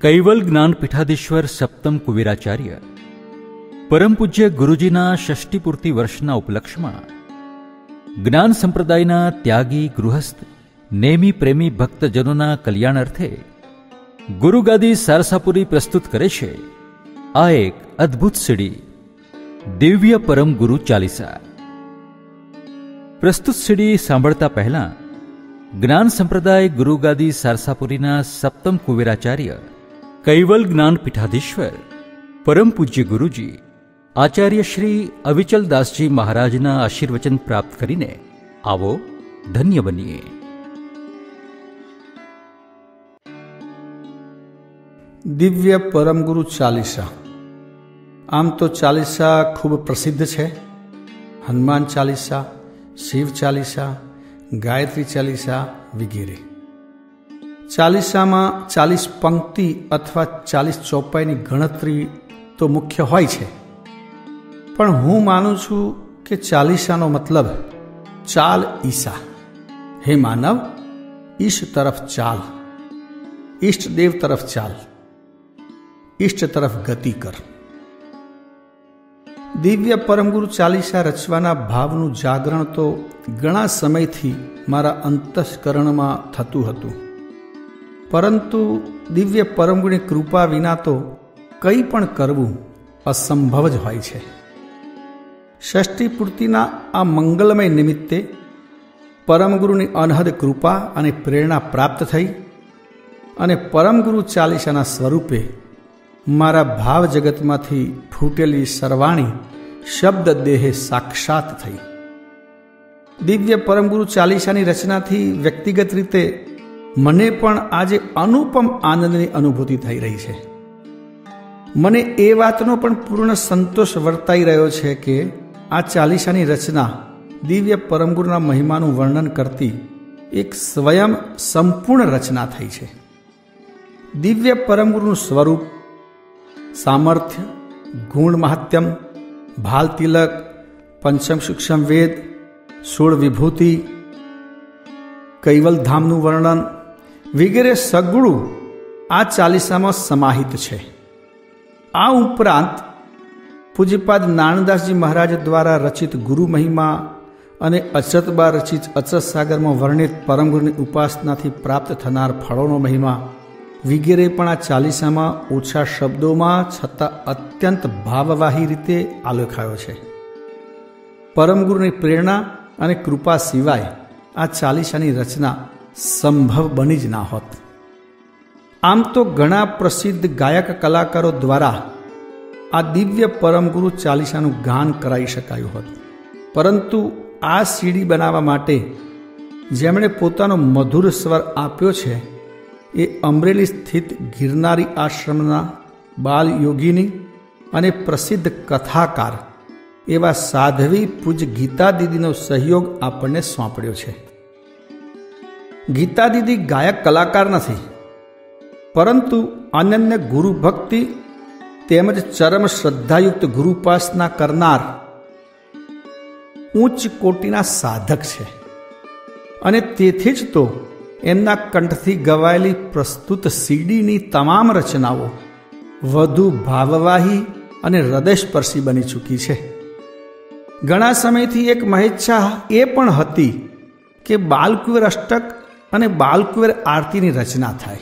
Caval ज्ञान पीठाधीश्वर सप्तम कुवीराचार्य परम पूज्य गुरुजीना षष्टीपूर्ति वर्षना उपलक्ष्यमां ज्ञान संप्रदायना त्यागी गृहस्थ नेमी प्रेमी भक्तजनोना कल्याण अर्थे गुरुगादी सारसापुरी प्रस्तुत करे छे आ एक अद्भुत सीडी दिव्य परम गुरु चालीसा। प्रस्तुत सीडी सांभळता पहला ज्ञान संप्रदाय गुरुगादी सारसापुरीना सप्तम कुवीराचार्य कैवल ज्ञान पीठाधीश्वर परम पूज्य गुरुजी आचार्य श्री अविचल दासजी महाराजना आशीर्वचन प्राप्त करीने आवो धन्य बनीए। दिव्य परम गुरु चालीसा। आम तो चालीसा खूब प्रसिद्ध है। हनुमान चालीसा, शिव चालीसा, गायत्री चालीसा वगैरह। चालीसा में 40 पंक्ति अथवा 40 चौपाईनी गणतरी तो मुख्य होय छे, पण हूँ मानु छूं के चालीसानो मतलब चाल ईसा। हे मानव, ईश तरफ चाल, इष्ट देव तरफ चाल, इष्ट तरफ गति कर। दिव्य परम गुरु चालीसा रचवाना भावनु जागरण तो घणा समयथी मारा अंतस्करण में थतुं हतुं, परंतु दिव्य परम गुरुनी कृपा विना तो कई पण करवुं असंभव ज होय छे। षष्ठी पूर्तिना आ मंगलमय निमित्ते परम गुरुनी अनहद कृपा अने प्रेरणा प्राप्त थई अने परम गुरु चालीसाना स्वरूपे मारा भाव जगतमांथी फूटेली सर्वाणी शब्द देहे साक्षात थई। दिव्य परम गुरु चालीसानी रचनाथी व्यक्तिगत रीते मने पण आजे अनुपम आनंदनी अनुभूति थई रही छे। मने ए वातनो पण पूर्ण संतोष वर्ताई रह्यो छे के आ चालीसानी रचना दिव्य परम गुरुना महिमानुं वर्णन करती एक स्वयं संपूर्ण रचना थई छे। दिव्य परम गुरुनुं स्वरूप, सामर्थ्य, गुण महात्यम, भाल तिलक, पंचम सूक्ष्म वेद, 16 विभूति, कैवल धामनुं वर्णन वगैरह सगळुं आ चालीसामां समाहित छे। आ उपरांत पूज्यपाद नानदासजी महाराज द्वारा रचित गुरु महिमा अने अचतबा रचित अचत सागर में वर्णित परम गुरुनी उपासनाथी प्राप्त थनार फळोनो महिमा वगैरह पण आ चालीसामां ओछा शब्दोमां छतां अत्यंत भाववाही रीते आलेखायो छे। परम गुरुनी प्रेरणा अने कृपा सिवाय आ चालीसानी रचना संभव बनी ज ना होत। आम तो घणा प्रसिद्ध गायक कलाकारों द्वारा आ दिव्य परम गुरु चालीसानुं गान कराई शकायुं होत, परंतु आ सीडी बनावा माटे जेमणे पोतानो मधुर स्वर आप्यो छे ए अमरेली स्थित गिरनारी आश्रमना बाल योगिनी अने प्रसिद्ध कथाकार एवा साध्वी पूज्य गीता दीदीनो सहयोग आपणे सौंप्यो छे। गीता दीदी गायक कलाकार नथी, परंतु अनन्य गुरु भक्ति तेमज चरम श्रद्धायुक्त गुरुपासना करनार उच्च कोटिना साधक छे अने तेथी ज तो एमना कंठथी गवायेली प्रस्तुत सीडीनी तमाम रचनाओ वधु भाववाही अने हृदयस्पर्शी बनी चूकी छे। घणा समयथी एक महेच्छा ए पण हती के बालकुंवर अष्टक अने बालकुंवर आरतीनी रचना थाय।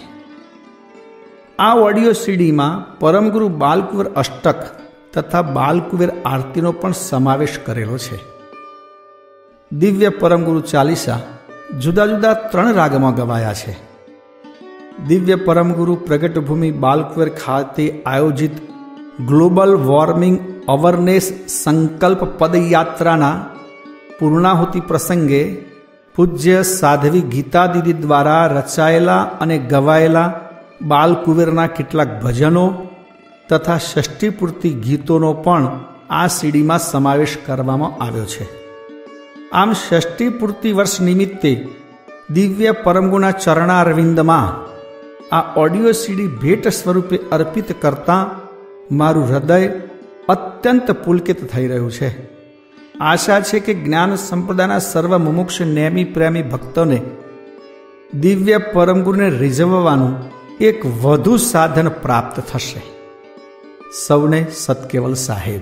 आ ऑडियो सीडी में परम गुरु बालकुंवर अष्टक तथा बालकुंवर आरतीनो पण समावेश करेलो छे। दिव्य परम गुरु चालीसा जुदा जुदा 3 रागमां गवाया छे। दिव्य परम गुरु प्रगट भूमि बालकुंवर खाते आयोजित ग्लोबल वॉर्मिंग अवेरनेस संकल्प पदयात्राना पूर्णाहुति प्रसंगे पूज्य साध्वी गीता दीदी द्वारा रचायेला अने गवायेला बालकुंवरना કેટલાક भजनों तथा षष्ठी पूर्ति गीतोनो पण आ सीडी में समावेश करवामां आव्यो छे। आम षष्ठी पूर्ति वर्ष निमित्ते दिव्य परमगुणा चरणारविंदमां आ ऑडियो सीडी भेट स्वरूपे अर्पित करता मारू हृदय अत्यंत पुलकित थई रह्युं छे। आशा छे के ज्ञान संप्रदायना सर्व मुमुक्ष नेमी प्रेमी भक्तोने दिव्य परम गुरुने रिझववानुं એક વધુ સાધન પ્રાપ્ત થશે. સૌને સતકેવલ સાહેબ.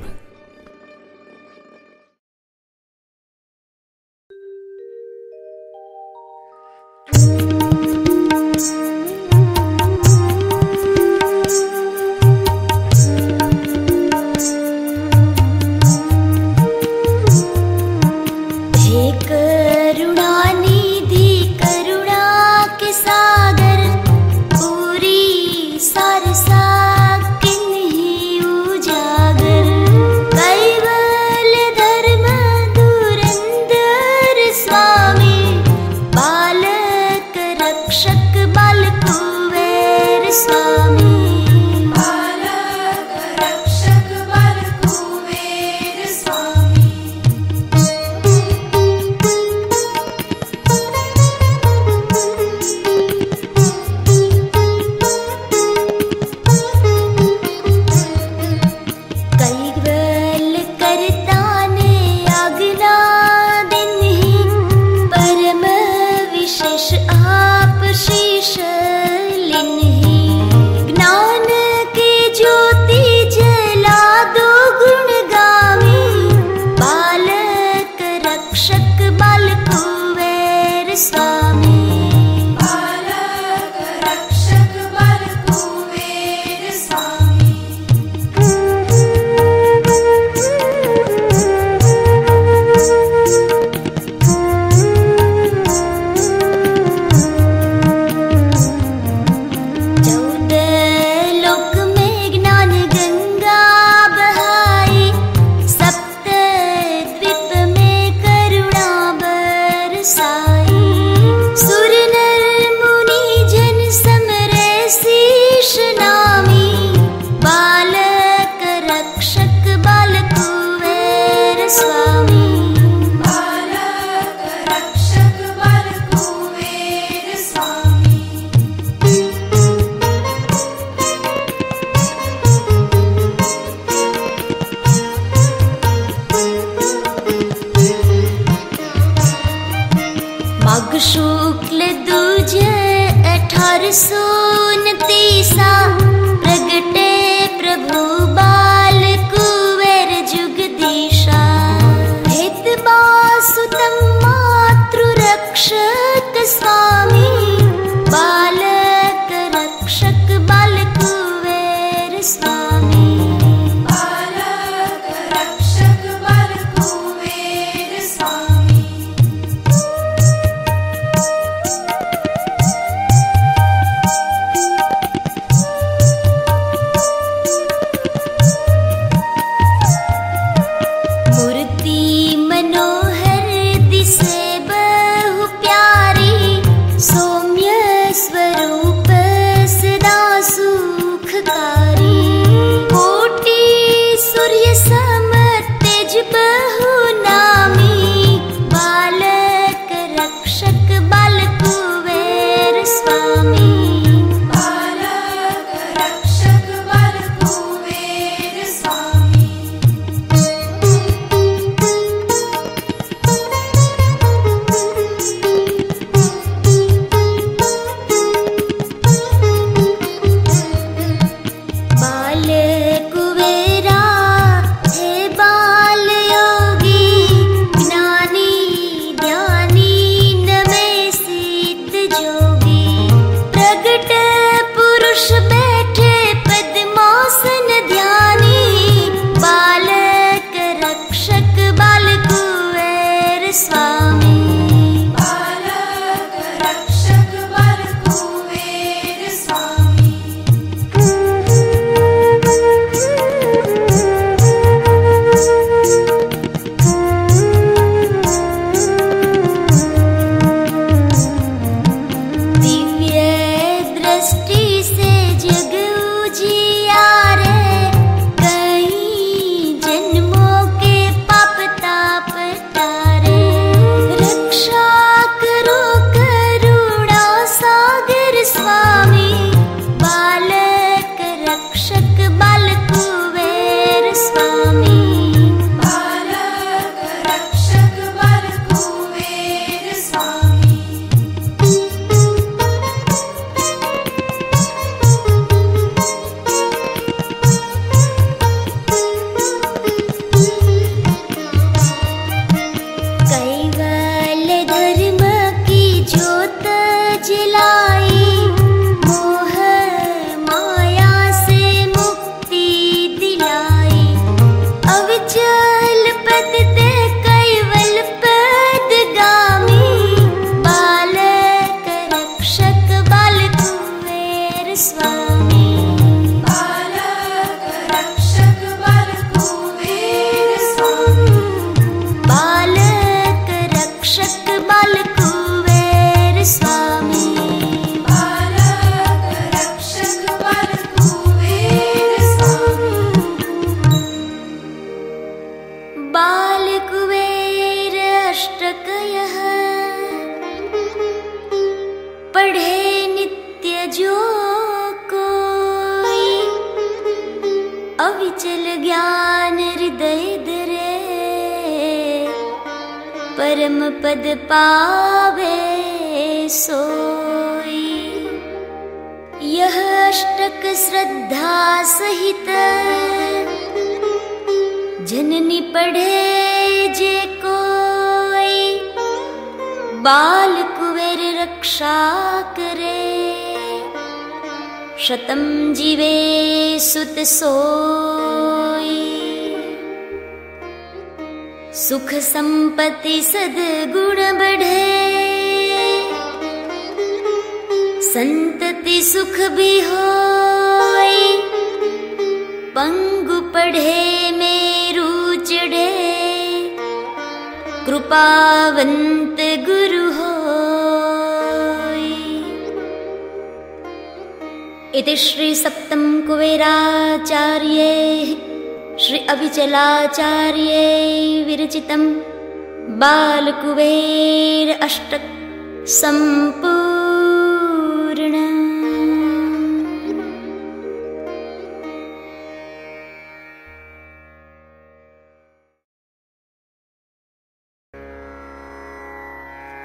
अविचल ज्ञान हृदय धरे, परम पद पावे सोई। यह अष्टक श्रद्धा सहित जननी पढ़े जे कोई, बाल कुबेर रक्षा करे, शतम जीवे सुत सोई। सुख संपत्ति सद्गुण बढ़े, संतति सुख भी होई, पंगु पढ़े मेरु चढ़े, कृपावंत गुरु होई। इति श्री सप्तम कुबेराचार्ये श्री अविचलाचार्ये विरचितं बालकुबेर अष्टक संपूर्ण।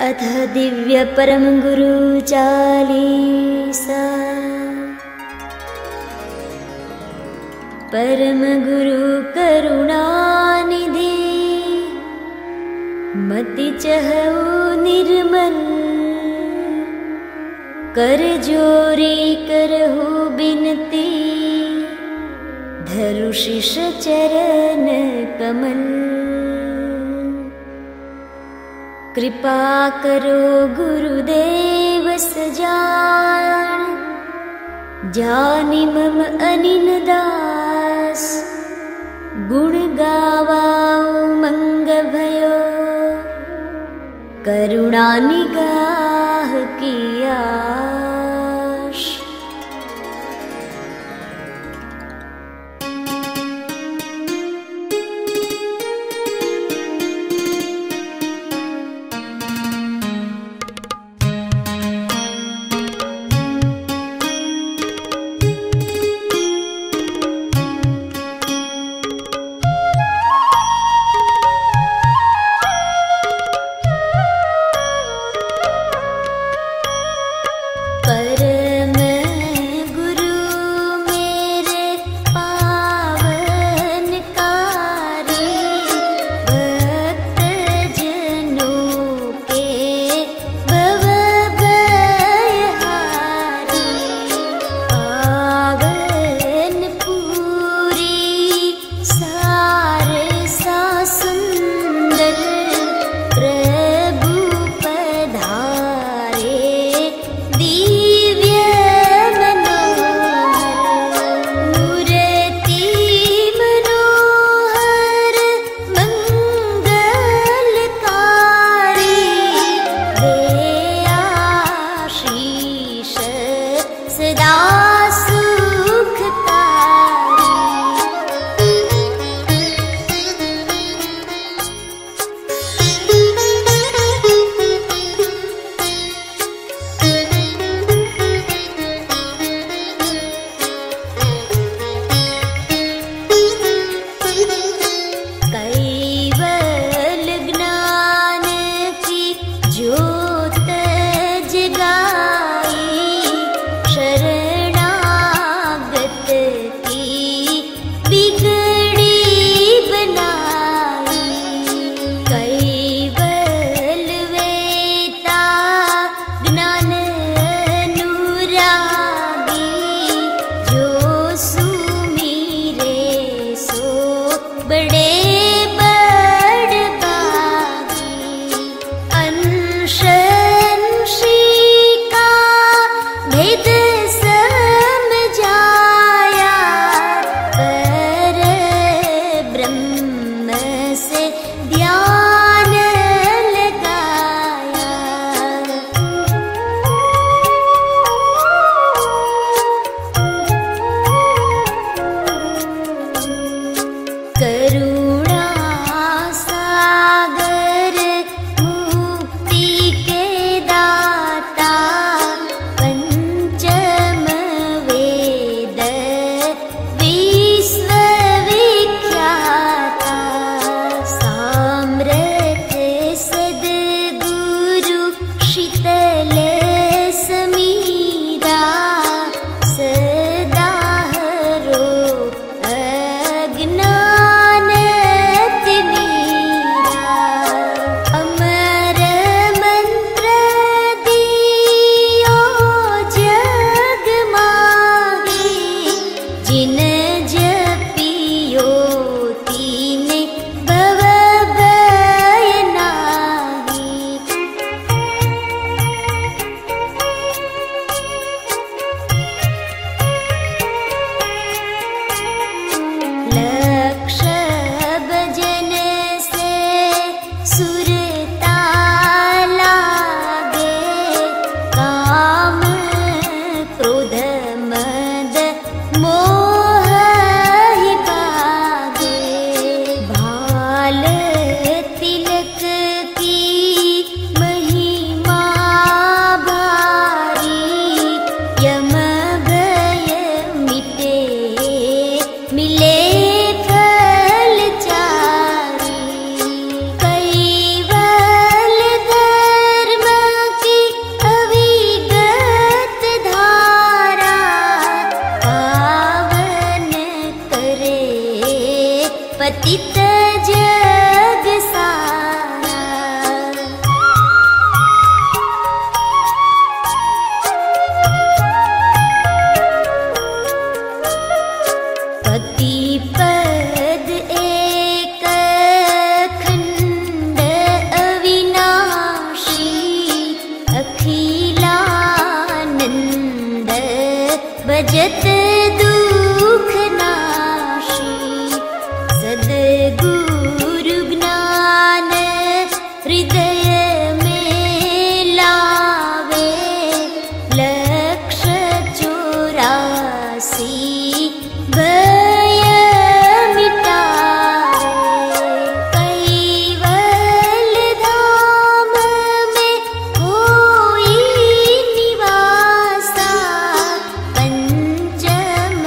अथ दिव्य परम गुरु चालीसा। परम गुरु करुणानिधि, मति चहु निर्मल, कर जोरी करहु बिनती, धरु शिष चरण कमल। कृपा करो गुरुदेव सजान, जानि मम अनिन दास, गुण गावाओ मंग भयो, करुणा निगाह की आश। शरण पतित जग सारा। पति पद एक खंड अविनाशी, अखिलानंद भजत दुख नाशी। सद्गुरु ज्ञान हृदय में लावे, लक्ष्य 84 भय मिटावे। कैवल धाम में होई निवासा, पंचम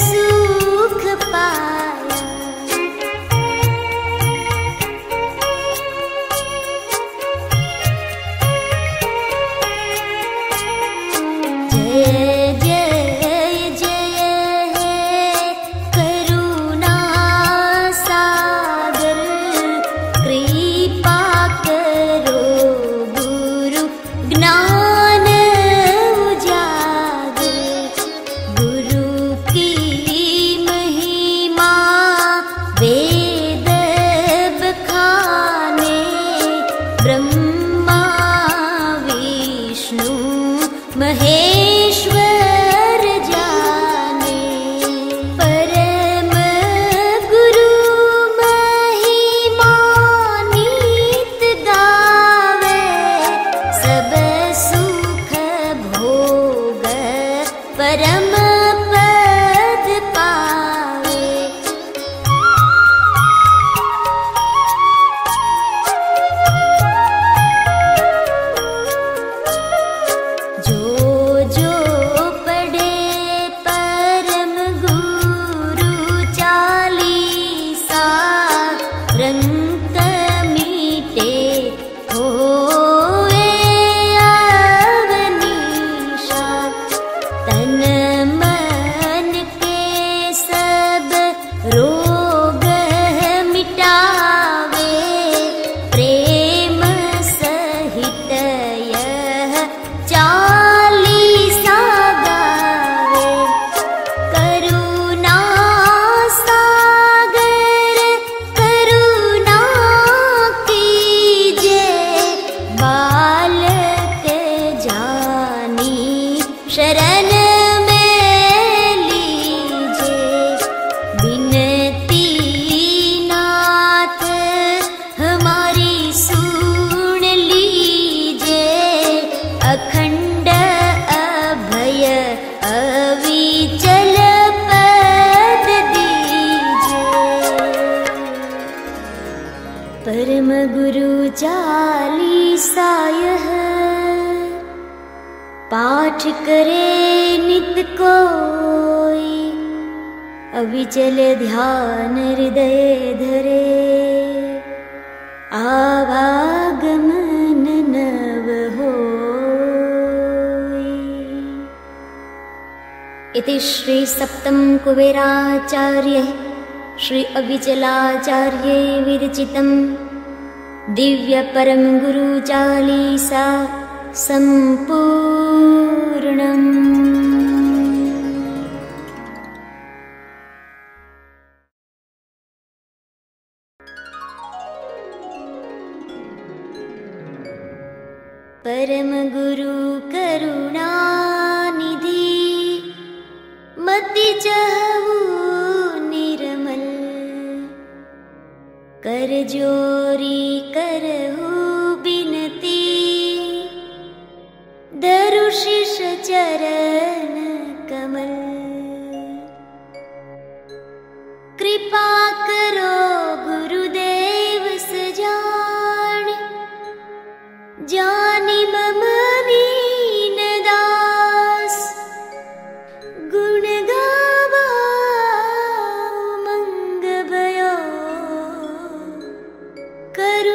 सुख पाया। जय जय जय है करुणा सागर, कृपा करो गुरु ज्ञान उजागर। गुरु की महिमा वेद बखाने, ब्रह्मा विष्णु महेश्वर जाने। परम गुरु महिमा नित गावे, सब सुख भोग परम पद पावे। जो जो पढ़े परम गुरु चालीसा, रंग मीटे होए अवनीशा। तन मन के सब रोग मिटावे, प्रेम सहित यह चालीसा गावे। करुणा सागर करुणा कीजे, बालक जानी शरण में लीजे। बिनती नाथ हमारी सुन लीजे, अखंड अभय अविचल पद दीजे। परम गुरु चालीसा यह, पाठ करे नित कोई, अविचल ध्यान हृदय धरे, आवागमन नव होई। इति श्री सप्तम कुबेराचार्य श्री अविचलाचार्य विरचितं दिव्य परम गुरु चालीसा संपूर्णम्। परम गुरु करुणानिधि, मति चहु निर्मल। कर जोरी करहु बिनती, धरु शिष चरण कमल। कृपा करो गुरुदेव सजान, जानि मम दीन दास। गुण गावा उमंग भयो, करुणा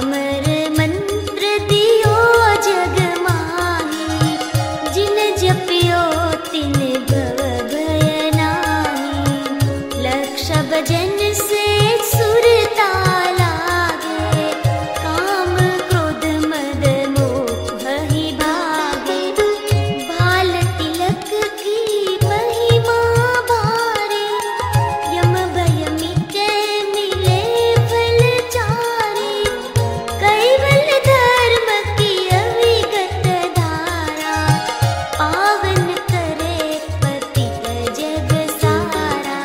अमर मंत्र दियो जग माही, जिन जपियो तिन भव भय नाही। लक्ष भजन से सुरता लागे, काम क्रोध मद मोह ही भागे। भाल तिलक की महिमा भारे, यम भय मिटे मिले फल चारे। कैवल धर्म की अविगत धारा, पावन करे पतित जग सारा।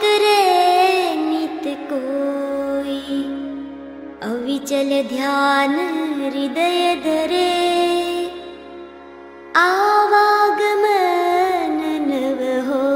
करे नित कोई, अविचल ध्यान हृदय धरे, आवागमन नव होय।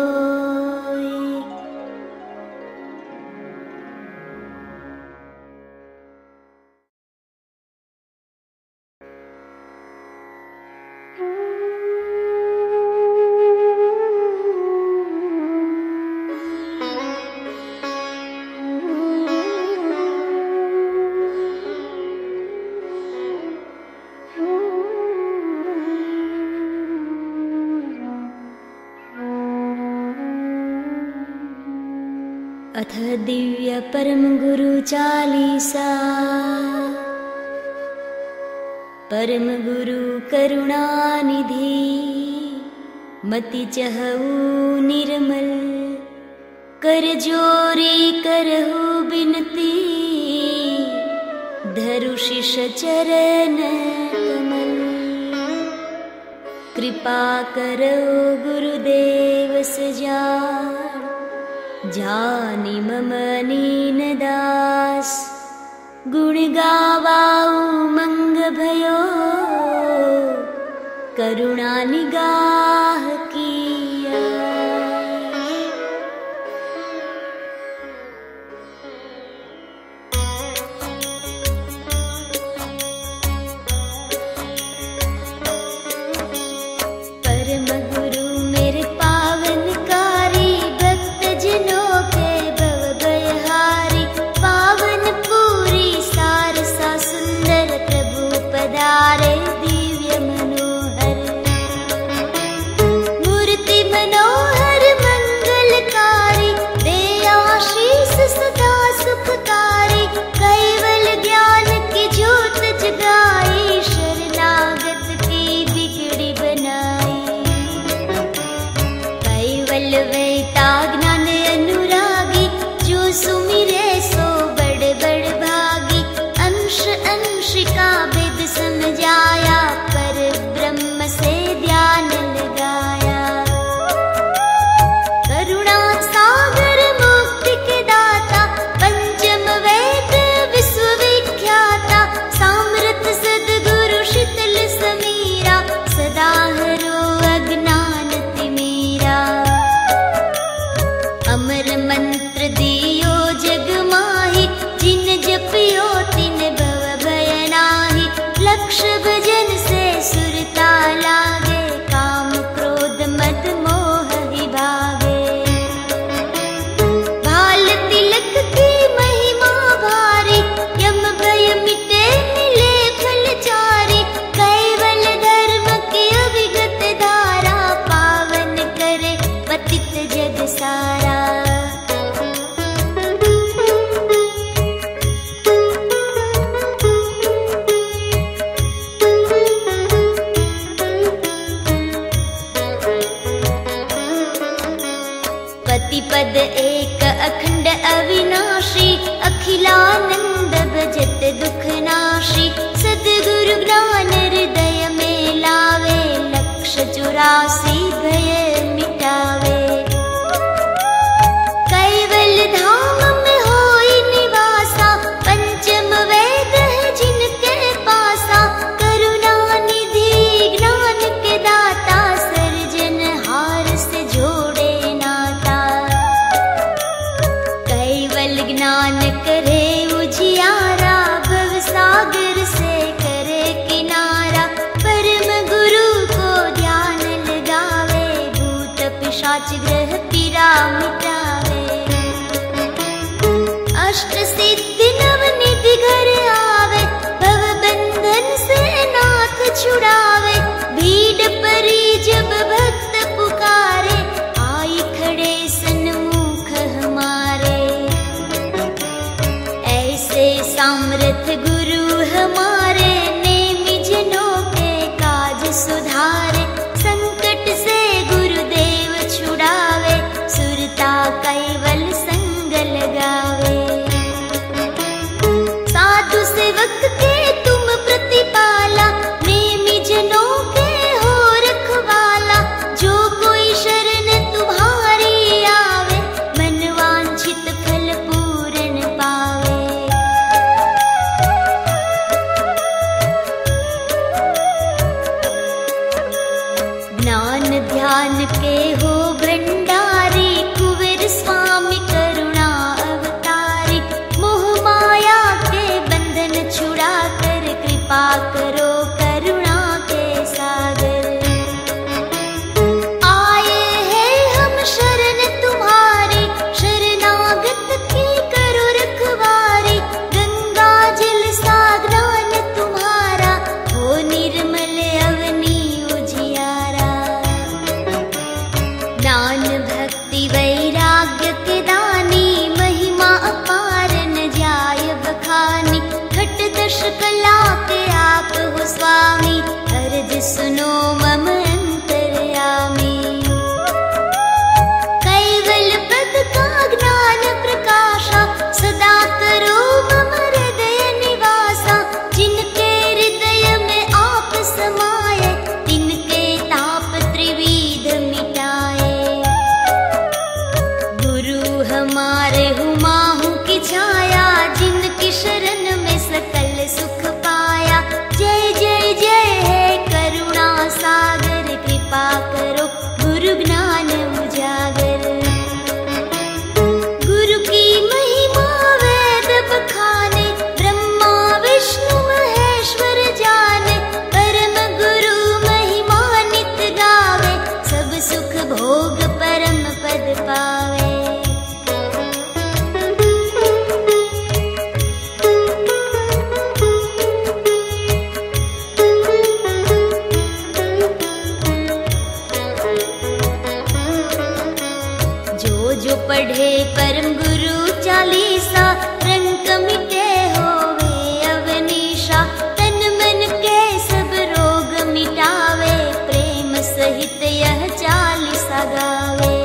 अथ दिव्य परम गुरु चालीसा। परम गुरु करुणानिधि, मति चहु निर्मल, कर जोरी करहु बिनती, धरु शिष चरण कमल। कृपा करो गुरुदेव सजान, जानि मम नीन दास, गुण गावाऊ मंग भयो, करुणा निगाह किया। परम गुरु मेरे पावनकारी, भक्त जनों के भव भयहारी, पावन पूरी सारसा सुंदर, प्रभु पधारे दिव्य मनोहर। मूर्ति मनोहर मंगलकारी, दे आशीष सदा सुखकारी, कैवल ज्ञान की ज्योत जगाई, शरणागत की बिगड़ी बनाई। कैवल वेता ज्ञान अनुरागी, जो सुमिरे सो बड़ बड़ भागी। अंश अंश का भेद समझाया, पर ब्रह्म से ध्यान लगाया। करुणा सागर मुक्ति के दाता, पंचम वेद विश्वविख्याता। सामर्थ सद्गुरु शीतल समीरा, सदा हरो अज्ञान तिमीरा। अमर मंत्र दियो जग माहि, जिन जपियो तिन भव भय नाहि। लक्ष्य भजन से सुरता लागे, काम क्रोध मद मोह ही भागे। भाल तिलक की महिमा भारी, यम भय मिटे मिले फल चारी। कैवल धर्म की अविगत धारा, पावन करे पतित जग सारा। पतिपद एक अखंड अविनाशी, अखिलानंद भजत दुख नाशी। सद्गुरु ज्ञान हृदय में लावे, लक्ष्य 84 भय मिटावे। कैवल धाम में होई निवासा, पंचम वेद है जिनके पासा। करुणा निधि ज्ञान के दाता, सर्जनहार से जोड़े नाता। कैवल ज्ञान करे उजियारा, भव सागर से करे किनारा। परम गुरु को ध्यान लगावे, भूत पिशाच ग्रह पीरा मिटावे। अष्ट सिद्धि नवनिधि घर आवे, भव बंधन से नाथ छुड़ावे। भीड़ परी जब भक्त पुकारे, आई खड़े सन्मुख हमारे। ऐसे सामर्थ गुरु हमारे, नेमि जनों के काज सुधारे। संकट से गुरुदेव छुड़ावे, सुरता वैराग्य के दानी, महिमा अपार न जाय बखानी। खट दश कला के आप हो स्वामी, अर्ज सुनो मम अंतर्यामी। कैवल पद का ज्ञान प्रकाशा, सदा करो मम हृदय निवासा। जिनके हृदय में आप समाये, तिनके ताप त्रिविध मिटाए। गुरु हमारे हुमाहू की छाया, जिनकी शरण में सकल सुख पाया। जय जय जय है करुणा सागर, कृपा करो गुरु ज्ञान उजागर। गुरु की महिमा वेद बखाने, ब्रह्मा विष्णु महेश्वर जाने। परम गुरु महिमा नित गावे, सब सुख भोग परम पद पावे। जो पढ़े परम गुरु चालीसा, रंग मिटे होवे अवनीशा। तन मन के सब रोग मिटावे, प्रेम सहित यह चालीसा गावे।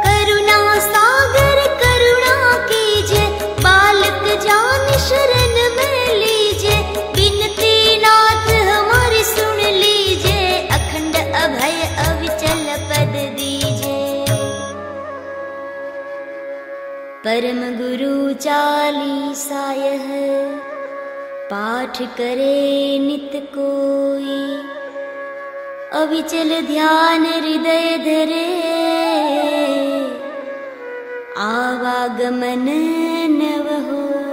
करुणा सागर करुणा कीजे, बालक जान शरण में लीजे। बिनती नाथ हमारी सुन लीजे, अखंड अभय अविचल पद दीजे। परम गुरु चालीसा यह, पाठ करे नित कोई। अविचल ध्यान हृदय धरे, आवागमन नव होई।